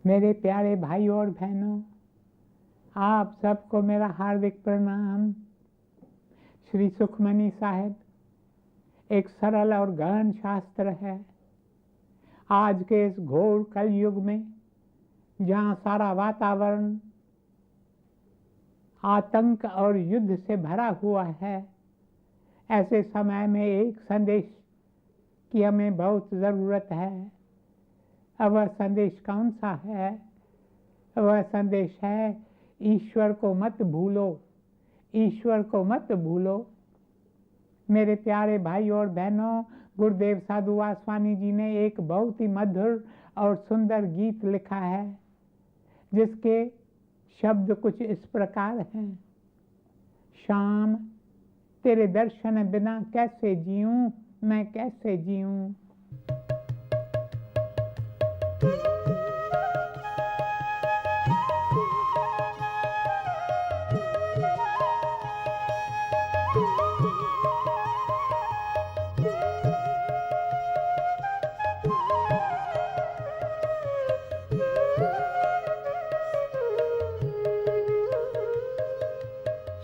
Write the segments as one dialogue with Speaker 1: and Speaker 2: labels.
Speaker 1: मेरे प्यारे भाई और बहनों, आप सबको मेरा हार्दिक प्रणाम। श्री सुखमनी साहिब एक सरल और गहन शास्त्र है। आज के इस घोर कलयुग में जहाँ सारा वातावरण आतंक और युद्ध से भरा हुआ है, ऐसे समय में एक संदेश की हमें बहुत ज़रूरत है। वह संदेश कौन सा है? वह संदेश है, ईश्वर को मत भूलो, ईश्वर को मत भूलो। मेरे प्यारे भाई और बहनों, गुरुदेव साधु वासवानी जी ने एक बहुत ही मधुर और सुंदर गीत लिखा है, जिसके शब्द कुछ इस प्रकार हैं। शाम तेरे दर्शन बिना कैसे जीऊं, मैं कैसे जीऊं।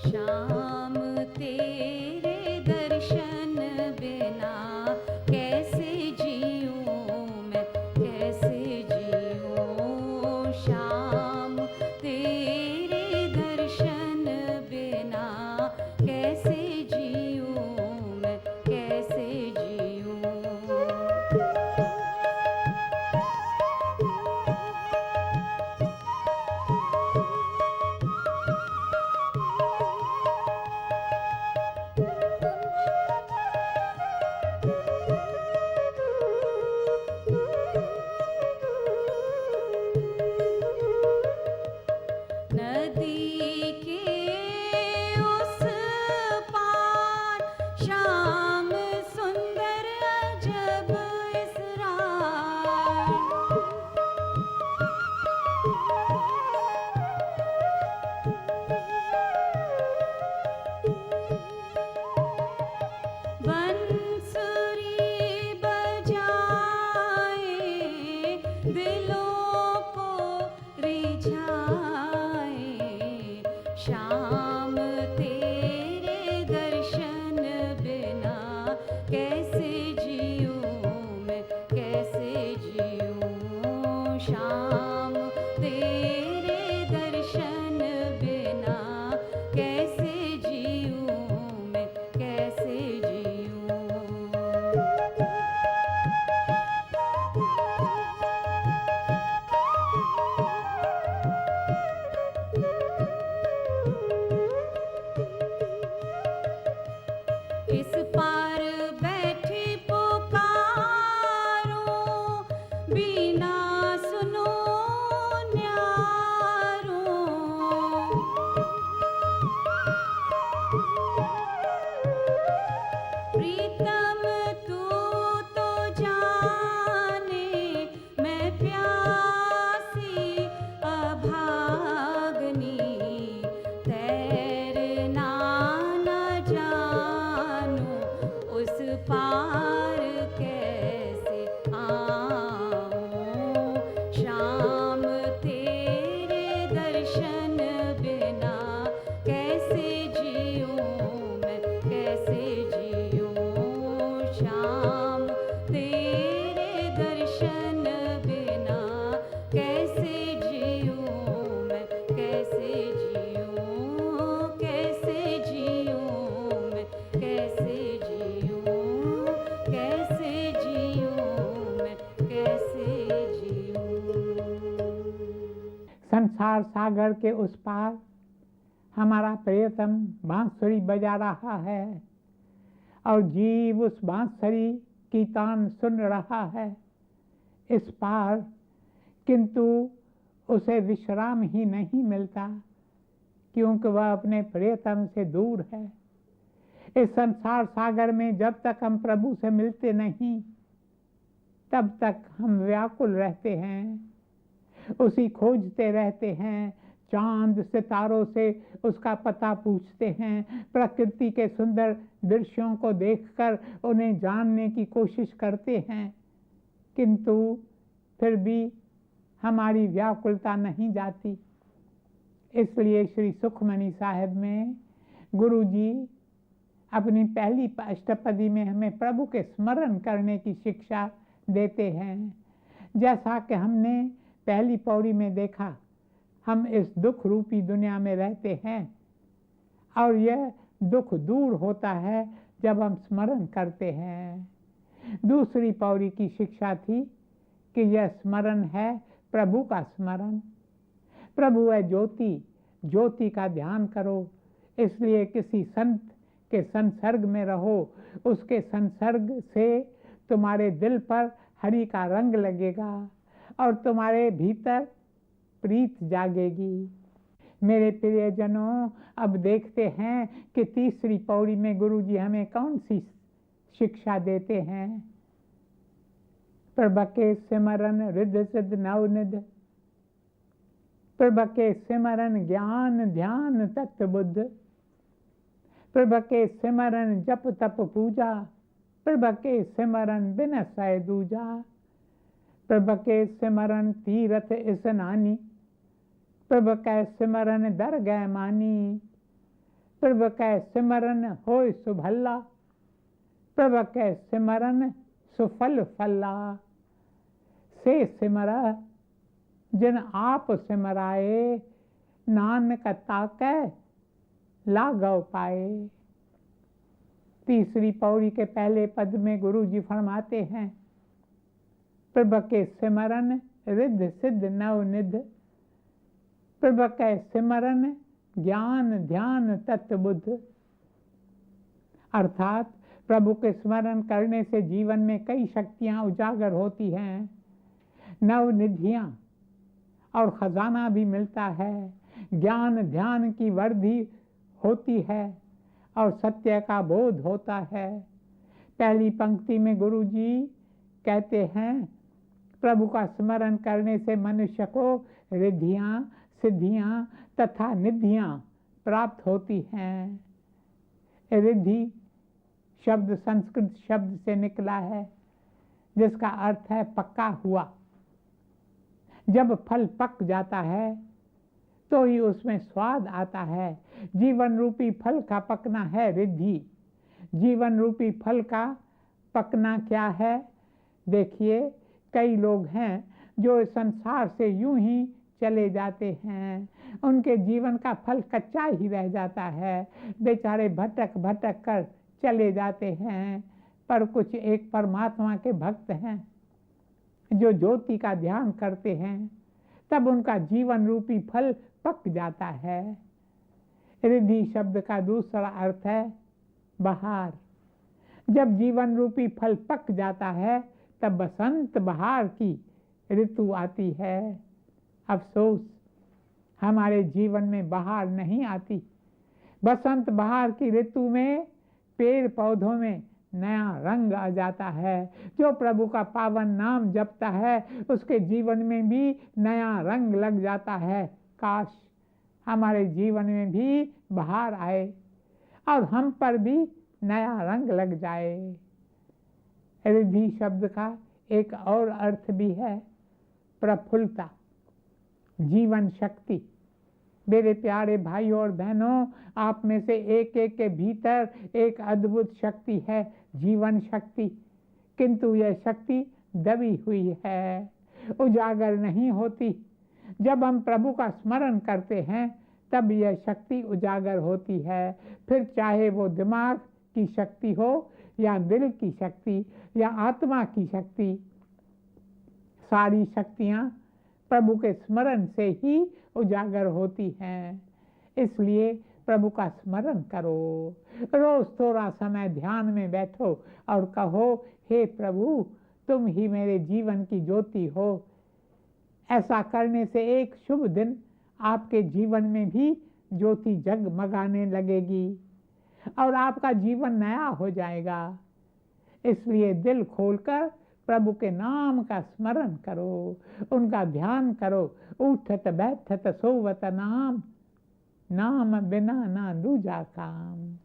Speaker 2: शाम तेरे दर्शन बिना कैसे जीऊं, मैं कैसे जीऊं। शाम तेरे दर्शन बिना कैसे जीऊं, मैं कैसे जीऊं। नदी के उस पार शाम सुंदर अजब इस रात। बंसुरी बजाए दिलों को रिझाए। शाम तेरे दर्शन बिना कैसे जीऊं, मैं कैसे जीऊं। शाम तेरे दर्शन बिना कैसे जीऊं, मैं कैसे जीऊं। इस पार बैठी पुकारूं, बिना सुनो न्यारूं। प्रीतम तू तो जाने, मैं प्यासी अभागनी। तैरना न जानूं, उस पार कैसे आऊं। शाम तेरे दर्शन बिना कैसे जीऊं, मैं कैसे जीऊं। शाम तेरे दर्शन बिना कैसे जीऊं, मैं कैसे जीऊं। कैसे जीऊं, मैं कैसे जीऊं। कैसे जीऊं, मैं कैसे जीऊं।
Speaker 1: संसार सागर के उस पार हमारा प्रियतम बांसुरी बजा रहा है और जीव उस बांसुरी की तान सुन रहा है इस पार, किंतु उसे विश्राम ही नहीं मिलता, क्योंकि वह अपने प्रियतम से दूर है। इस संसार सागर में जब तक हम प्रभु से मिलते नहीं, तब तक हम व्याकुल रहते हैं, उसी खोजते रहते हैं। चांद सितारों से उसका पता पूछते हैं, प्रकृति के सुंदर दृश्यों को देखकर उन्हें जानने की कोशिश करते हैं, किंतु फिर भी हमारी व्याकुलता नहीं जाती। इसलिए श्री सुखमनी साहिब में गुरु जी अपनी पहली अष्टपदी में हमें प्रभु के स्मरण करने की शिक्षा देते हैं। जैसा कि हमने पहली पौड़ी में देखा, हम इस दुख रूपी दुनिया में रहते हैं और यह दुख दूर होता है जब हम स्मरण करते हैं। दूसरी पौड़ी की शिक्षा थी कि यह स्मरण है प्रभु का स्मरण। प्रभु है ज्योति, ज्योति का ध्यान करो। इसलिए किसी संत के संसर्ग में रहो, उसके संसर्ग से तुम्हारे दिल पर हरि का रंग लगेगा और तुम्हारे भीतर प्रीत जागेगी। मेरे प्रियजनों, अब देखते हैं कि तीसरी पौड़ी में गुरु जी हमें कौन सी शिक्षा देते हैं। प्रभु के सिमरन रिद्धि सिद्धि नवनिधि, प्रभु के सिमरन ज्ञान ध्यान तत्व बुद्ध, प्रभु के सिमरन जप तप पूजा, प्रभु के सिमरन बिनसै दूजा, प्रभु के सिमरन तीरथ स्नानी, प्रभु कै सिमरन दरगह मानी, प्रभु कै सिमरन होय सुभल्ला, प्रभु कै सिमरन सुफल फल्ला। से सिमरा जिन आप सिमराए, नानक ताकै लागव पाए। तीसरी पौड़ी के पहले पद में गुरु जी फरमाते हैं, प्रभु के सिमरन रिद्धि सिद्धि नवनिधि, प्रभु के सिमरन ज्ञान ध्यान तत्व बुद्ध। अर्थात प्रभु के स्मरण करने से जीवन में कई शक्तियां उजागर होती हैं, नवनिधियां और खजाना भी मिलता है, ज्ञान ध्यान की वृद्धि होती है और सत्य का बोध होता है। पहली पंक्ति में गुरु जी कहते हैं, प्रभु का स्मरण करने से मनुष्य को रिद्धियां सिद्धियां तथा निधियां प्राप्त होती हैं। रिद्धि शब्द संस्कृत शब्द से निकला है, जिसका अर्थ है पक्का हुआ। जब फल पक जाता है तो ही उसमें स्वाद आता है। जीवन रूपी फल का पकना है रिद्धि। जीवन रूपी फल का पकना क्या है? देखिए, कई लोग हैं जो इस संसार से यूं ही चले जाते हैं, उनके जीवन का फल कच्चा ही रह जाता है, बेचारे भटक भटक कर चले जाते हैं। पर कुछ एक परमात्मा के भक्त हैं जो ज्योति का ध्यान करते हैं, तब उनका जीवन रूपी फल पक जाता है। रिद्धि शब्द का दूसरा अर्थ है बहार। जब जीवन रूपी फल पक जाता है तब बसंत बहार की ऋतु आती है। अफसोस, हमारे जीवन में बहार नहीं आती। बसंत बहार की ऋतु में पेड़ पौधों में नया रंग आ जाता है। जो प्रभु का पावन नाम जपता है उसके जीवन में भी नया रंग लग जाता है। काश हमारे जीवन में भी बहार आए और हम पर भी नया रंग लग जाए। रिद्धि शब्द का एक और अर्थ भी है प्रफुल्लता, जीवन शक्ति। मेरे प्यारे भाइयों और बहनों, आप में से एक एक के भीतर एक अद्भुत शक्ति है, जीवन शक्ति। किंतु यह शक्ति दबी हुई है, उजागर नहीं होती। जब हम प्रभु का स्मरण करते हैं तब यह शक्ति उजागर होती है। फिर चाहे वो दिमाग की शक्ति हो या दिल की शक्ति या आत्मा की शक्ति, सारी शक्तियाँ प्रभु के स्मरण से ही उजागर होती हैं। इसलिए प्रभु का स्मरण करो। रोज थोड़ा समय ध्यान में बैठो और कहो, हे प्रभु, तुम ही मेरे जीवन की ज्योति हो। ऐसा करने से एक शुभ दिन आपके जीवन में भी ज्योति जगमगाने लगेगी और आपका जीवन नया हो जाएगा। इसलिए दिल खोलकर प्रभु के नाम का स्मरण करो, उनका ध्यान करो। उठत बैठत सोवत नाम, नाम बिना ना दूजा काम।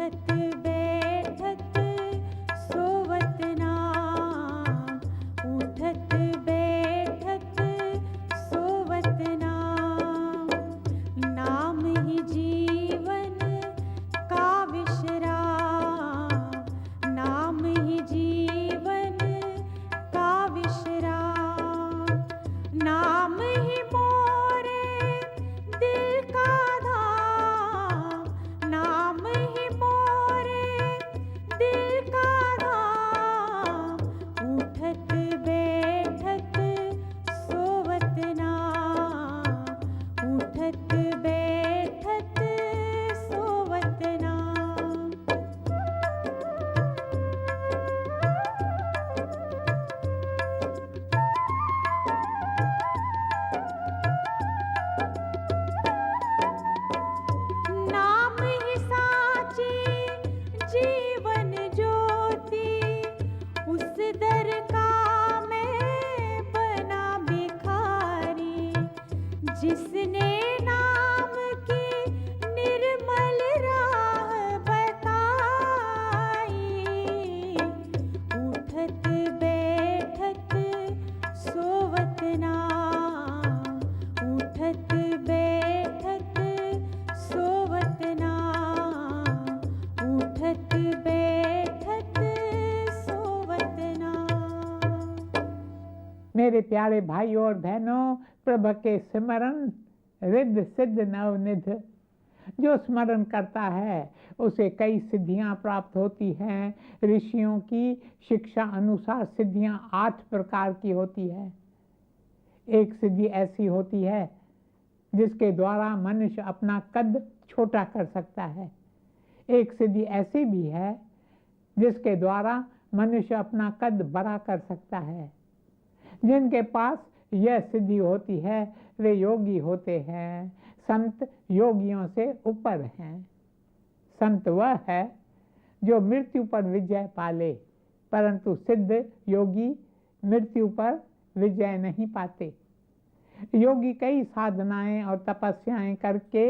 Speaker 2: उठत बैठत सोवत नाम, उठत बैठत सोवत नाम, नाम ही जीवन का विश्राम, नाम ही जीवन का विश्राम, नाम ही मोरे दिल का धाम, नाम ही मोरे दिल का धाम, उठत बैठत सोवत नाम, उठत बैठत सोवत नाम। नाम ही साची जीवन ज्योति, उस दर का मैं बना भिखारी, जिसने नाम की निर्मल राह बताई, उठत बैठत सोवत नाम, उठत बैठत सोवत नाम, उठत बैठत सोवत नाम।
Speaker 1: मेरे प्यारे भाइयों और बहनों, प्रभु के स्मरण रिद्ध सिद्ध नवनिध। जो स्मरण करता है उसे कई सिद्धियां प्राप्त होती हैं। ऋषियों की शिक्षा अनुसार सिद्धियां 8 प्रकार की होती है। एक सिद्धि ऐसी होती है जिसके द्वारा मनुष्य अपना कद छोटा कर सकता है। एक सिद्धि ऐसी भी है जिसके द्वारा मनुष्य अपना कद बड़ा कर सकता है। जिनके पास यह सिद्धि होती है वे योगी होते हैं। संत योगियों से ऊपर हैं। संत वह है जो मृत्यु पर विजय पाले, परंतु सिद्ध योगी मृत्यु पर विजय नहीं पाते। योगी कई साधनाएं और तपस्याएं करके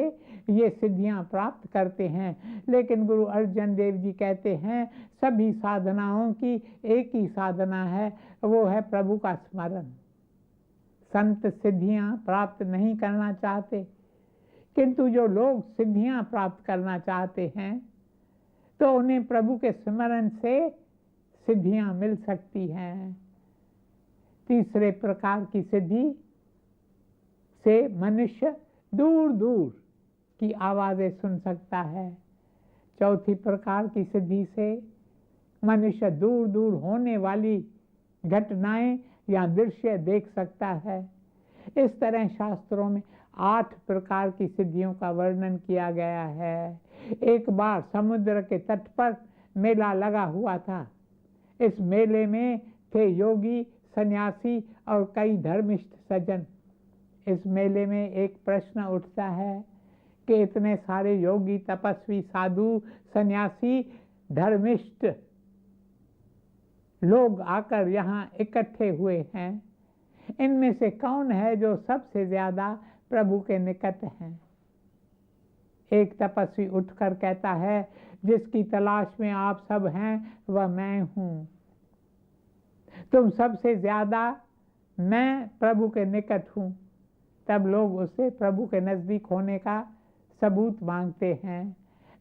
Speaker 1: ये सिद्धियां प्राप्त करते हैं, लेकिन गुरु अर्जन देव जी कहते हैं सभी साधनाओं की एक ही साधना है, वो है प्रभु का स्मरण। संत सिद्धियां प्राप्त नहीं करना चाहते, किंतु जो लोग सिद्धियां प्राप्त करना चाहते हैं तो उन्हें प्रभु के स्मरण से सिद्धियां मिल सकती हैं। तीसरे प्रकार की सिद्धि से मनुष्य दूर दूर की आवाजें सुन सकता है। चौथी प्रकार की सिद्धि से मनुष्य दूर दूर होने वाली घटनाएं या दृश्य देख सकता है। इस तरह शास्त्रों में 8 प्रकार की सिद्धियों का वर्णन किया गया है। एक बार समुद्र के तट पर मेला लगा हुआ था। इस मेले में थे योगी, सन्यासी और कई धर्मिष्ठ सज्जन। इस मेले में एक प्रश्न उठता है कि इतने सारे योगी, तपस्वी, साधु, सन्यासी, धर्मिष्ठ लोग आकर यहाँ इकट्ठे हुए हैं, इनमें से कौन है जो सबसे ज्यादा प्रभु के निकट हैं? एक तपस्वी उठकर कहता है, जिसकी तलाश में आप सब हैं वह मैं हूँ। तुम सबसे ज्यादा मैं प्रभु के निकट हूँ। तब लोग उससे प्रभु के नजदीक होने का सबूत मांगते हैं।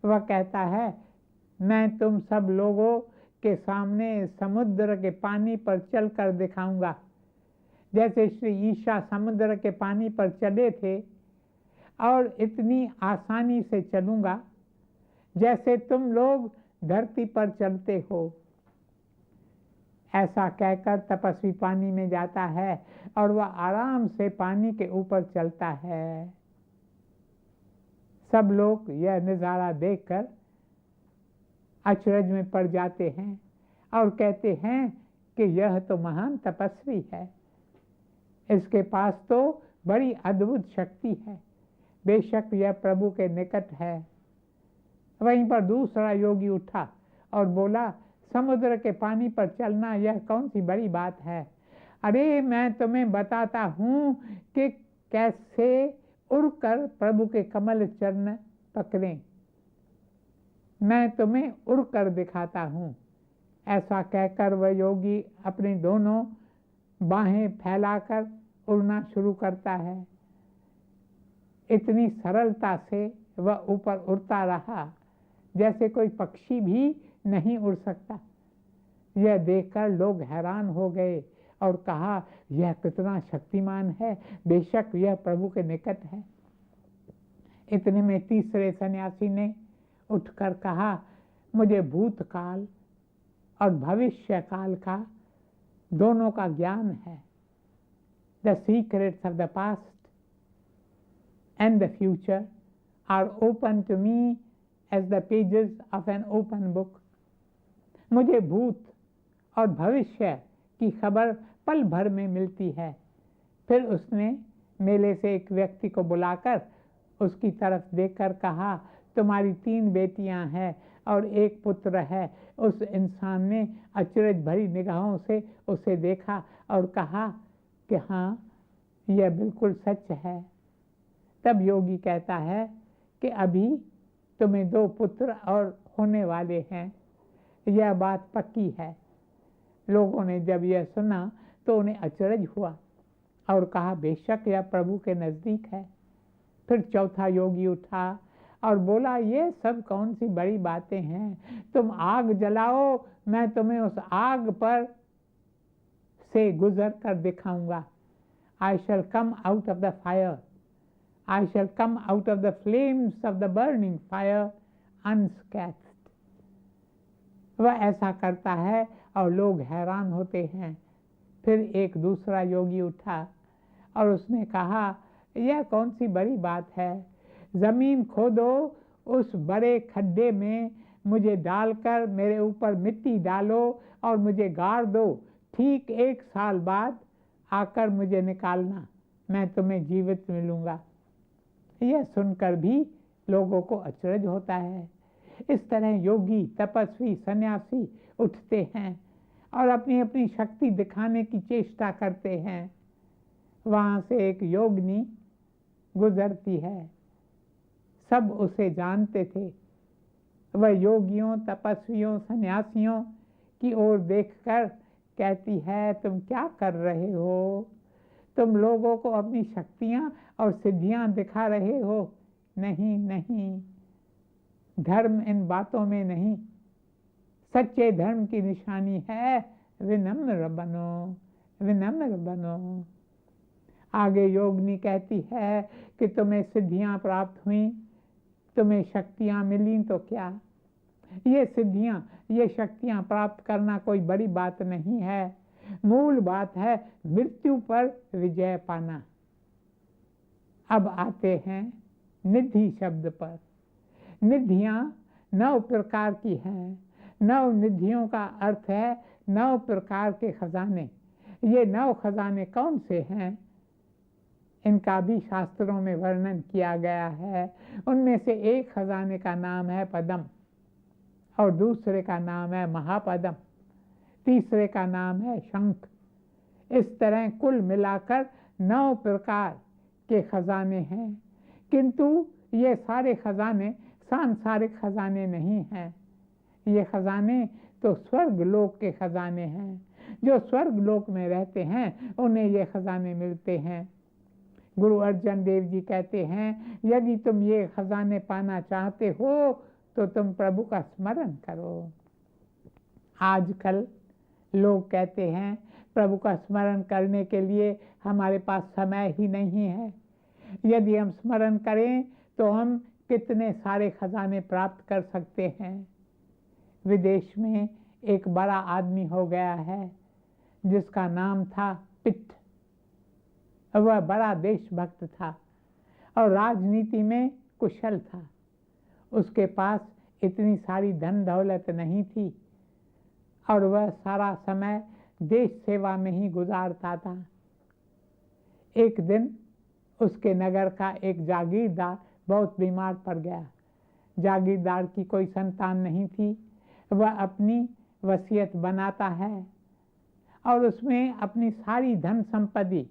Speaker 1: वह कहता है, मैं तुम सब लोगों के सामने समुद्र के पानी पर चलकर दिखाऊंगा। जैसे श्री ईशा समुद्र के पानी पर चले थे और इतनी आसानी से चलूंगा जैसे तुम लोग धरती पर चलते हो। ऐसा कहकर तपस्वी पानी में जाता है और वह आराम से पानी के ऊपर चलता है। सब लोग यह नज़ारा देखकर अचरज में पड़ जाते हैं और कहते हैं कि यह तो महान तपस्वी है, इसके पास तो बड़ी अद्भुत शक्ति है, बेशक यह प्रभु के निकट है। वहीं पर दूसरा योगी उठा और बोला, समुद्र के पानी पर चलना यह कौन सी बड़ी बात है? अरे मैं तुम्हें बताता हूँ कि कैसे उड़कर प्रभु के कमल चरण पकड़ें। मैं तुम्हें उड़ कर दिखाता हूँ। ऐसा कहकर वह योगी अपनी दोनों बाहें फैलाकर उड़ना शुरू करता है। इतनी सरलता से वह ऊपर उड़ता रहा जैसे कोई पक्षी भी नहीं उड़ सकता। यह देखकर लोग हैरान हो गए और कहा, यह कितना शक्तिमान है, बेशक यह प्रभु के निकट है। इतने में तीसरे सन्यासी ने उठकर कहा, मुझे भूतकाल और भविष्य काल का दोनों का ज्ञान है। The secrets of the past and the future are open to me as the pages of an open book. मुझे भूत और भविष्य की खबर पल भर में मिलती है। फिर उसने मेले से एक व्यक्ति को बुलाकर उसकी तरफ देखकर कहा, तुम्हारी 3 बेटियां हैं और एक पुत्र है। उस इंसान ने अचरज भरी निगाहों से उसे देखा और कहा कि हाँ, यह बिल्कुल सच है। तब योगी कहता है कि अभी तुम्हें 2 पुत्र और होने वाले हैं, यह बात पक्की है। लोगों ने जब यह सुना तो उन्हें अचरज हुआ और कहा, बेशक यह प्रभु के नज़दीक है। फिर चौथा योगी उठा और बोला, ये सब कौन सी बड़ी बातें हैं, तुम आग जलाओ, मैं तुम्हें उस आग पर से गुजर कर दिखाऊंगा। I shall come out of the fire, I shall come out of the flames of the burning fire unscathed. वह ऐसा करता है और लोग हैरान होते हैं। फिर एक दूसरा योगी उठा और उसने कहा, यह कौन सी बड़ी बात है, जमीन खोदो, उस बड़े खड्डे में मुझे डालकर मेरे ऊपर मिट्टी डालो और मुझे गाड़ दो। ठीक 1 साल बाद आकर मुझे निकालना, मैं तुम्हें जीवित मिलूंगा। यह सुनकर भी लोगों को अचरज होता है। इस तरह योगी, तपस्वी, सन्यासी उठते हैं और अपनी अपनी शक्ति दिखाने की चेष्टा करते हैं। वहाँ से एक योगिनी गुजरती है। सब उसे जानते थे। वह योगियों, तपस्वियों, सन्यासियों की ओर देखकर कहती है, तुम क्या कर रहे हो? तुम लोगों को अपनी शक्तियाँ और सिद्धियाँ दिखा रहे हो। नहीं नहीं, धर्म इन बातों में नहीं। सच्चे धर्म की निशानी है विनम्र बनो, विनम्र बनो। आगे योगिनी कहती है कि तुम्हें सिद्धियां प्राप्त हुई, तुम्हें शक्तियां मिली, तो क्या? ये सिद्धियां, ये शक्तियां प्राप्त करना कोई बड़ी बात नहीं है। मूल बात है मृत्यु पर विजय पाना। अब आते हैं निधि शब्द पर। निधियां 9 प्रकार की हैं। 9 निधियों का अर्थ है 9 प्रकार के खजाने। ये 9 खजाने कौन से हैं, इनका भी शास्त्रों में वर्णन किया गया है। उनमें से एक खजाने का नाम है पद्म और दूसरे का नाम है महापद्म, तीसरे का नाम है शंख। इस तरह कुल मिलाकर 9 प्रकार के खजाने हैं। किंतु ये सारे खजाने सांसारिक खजाने नहीं हैं। ये खजाने तो स्वर्ग लोक के खजाने हैं। जो स्वर्ग लोक में रहते हैं उन्हें ये खजाने मिलते हैं। गुरु अर्जन देव जी कहते हैं, यदि तुम ये खजाने पाना चाहते हो तो तुम प्रभु का स्मरण करो। आजकल लोग कहते हैं प्रभु का स्मरण करने के लिए हमारे पास समय ही नहीं है। यदि हम स्मरण करें तो हम कितने सारे खजाने प्राप्त कर सकते हैं। विदेश में एक बड़ा आदमी हो गया है जिसका नाम था पिट। वह बड़ा देशभक्त था और राजनीति में कुशल था। उसके पास इतनी सारी धन दौलत नहीं थी और वह सारा समय देश सेवा में ही गुजारता था। एक दिन उसके नगर का एक जागीरदार बहुत बीमार पड़ गया। जागीरदार की कोई संतान नहीं थी। वह अपनी वसीयत बनाता है और उसमें अपनी सारी धन संपत्ति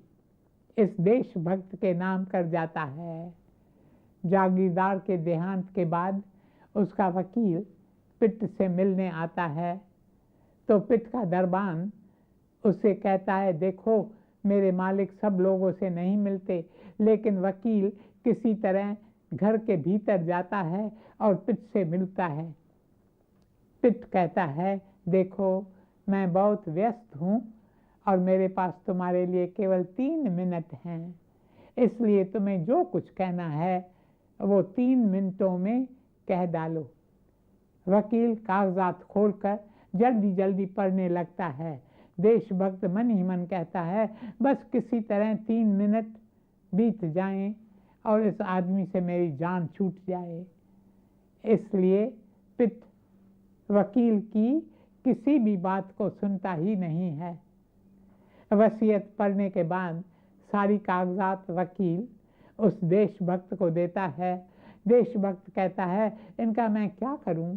Speaker 1: इस देशभक्त के नाम कर जाता है। जागीरदार के देहांत के बाद उसका वकील पिट से मिलने आता है तो पिट का दरबान उससे कहता है, देखो मेरे मालिक सब लोगों से नहीं मिलते, लेकिन वकील किसी तरह घर के भीतर जाता है और पिट से मिलता है। पिट कहता है, देखो मैं बहुत व्यस्त हूँ और मेरे पास तुम्हारे लिए केवल 3 मिनट हैं, इसलिए तुम्हें जो कुछ कहना है वो 3 मिनटों में कह डालो। वकील कागजात खोलकर जल्दी जल्दी पढ़ने लगता है। देशभक्त मन ही मन कहता है, बस किसी तरह 3 मिनट बीत जाएं और इस आदमी से मेरी जान छूट जाए। इसलिए पिट वकील की किसी भी बात को सुनता ही नहीं है। वसीयत पढ़ने के बाद सारी कागजात वकील उस देशभक्त को देता है। देशभक्त कहता है, इनका मैं क्या करूं?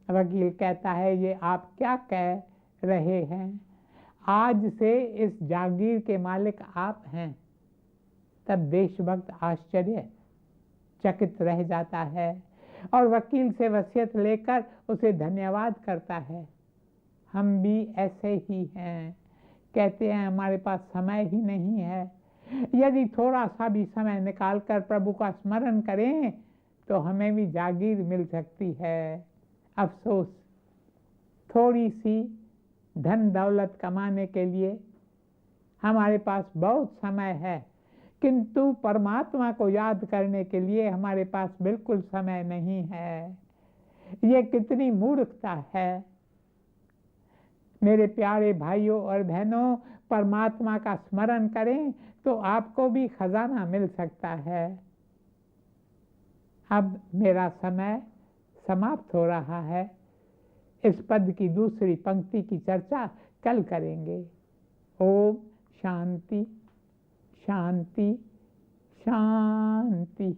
Speaker 1: वकील कहता है, ये आप क्या कह रहे हैं? आज से इस जागीर के मालिक आप हैं। तब देशभक्त आश्चर्य चकित रह जाता है और वकील से वसीयत लेकर उसे धन्यवाद करता है। हम भी ऐसे ही हैं, कहते हैं हमारे पास समय ही नहीं है। यदि थोड़ा सा भी समय निकालकर प्रभु का स्मरण करें तो हमें भी जागीर मिल सकती है। अफसोस, थोड़ी सी धन दौलत कमाने के लिए हमारे पास बहुत समय है, किंतु परमात्मा को याद करने के लिए हमारे पास बिल्कुल समय नहीं है। ये कितनी मूर्खता है। मेरे प्यारे भाइयों और बहनों, परमात्मा का स्मरण करें तो आपको भी खजाना मिल सकता है। अब मेरा समय समाप्त हो रहा है। इस पद की दूसरी पंक्ति की चर्चा कल करेंगे। ओम शांति शांति शांति।